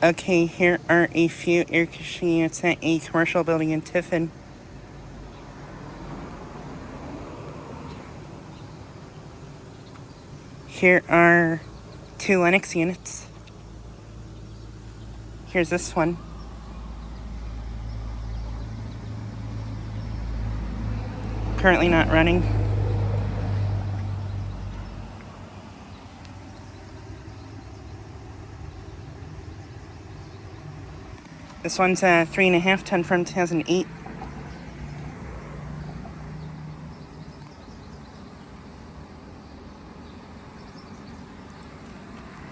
Okay, here are a few air conditioning units at a commercial building in Tiffin. Here are 2 Lennox units. Here's this one. Currently not running. This one's a 3.5 ton from 2008.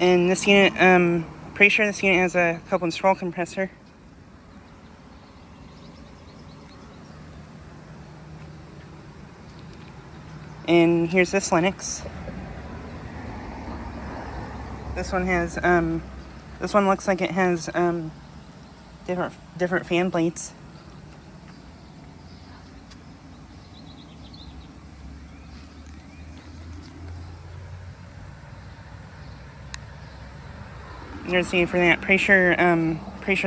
And this unit, pretty sure this unit has a couple and scroll compressor. And here's this Lennox. This one has, this one looks like it has, different fan blades. There's the for that. Pretty sure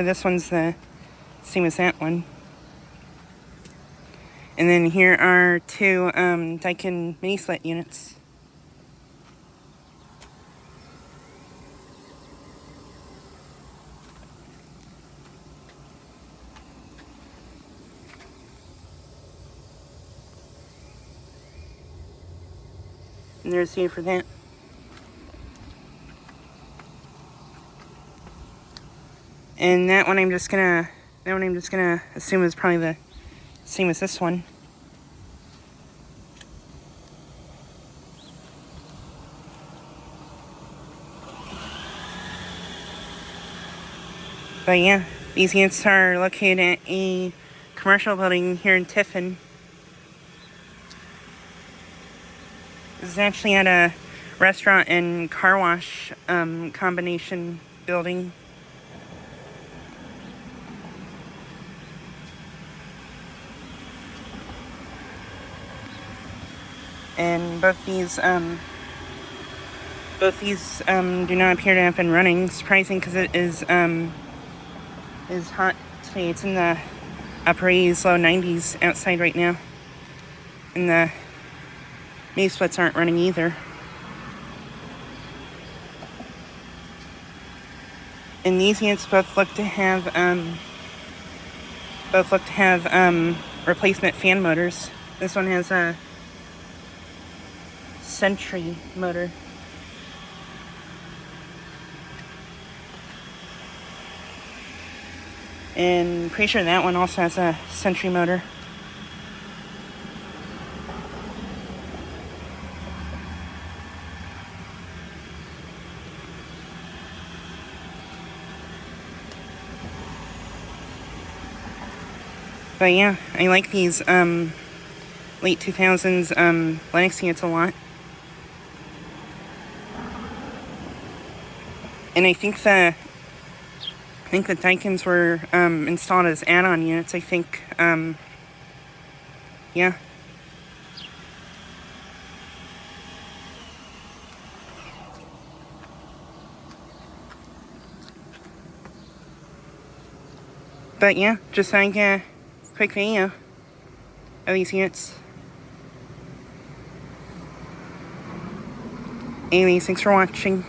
this one's the same as that one. And then here are 2 Daikin minisplit units. And there's the for that. And that one I'm just gonna assume is probably the same as this one. But yeah, these units are located at a commercial building here in Tiffin. This is actually at a restaurant and car wash combination building. And both these do not appear to have been running. Surprising because it is hot today. It's in the upper 80s, low 90s outside right now. And the minisplits aren't running either. And these units both look to have replacement fan motors. This one has a Sentry motor. And pretty sure that one also has a Sentry motor. But yeah, I like these late 2000s Lennox units a lot. And I think the Daikins were installed as add-on units, I think. Yeah. But yeah, just like a quick video of these units. Anyways, thanks for watching.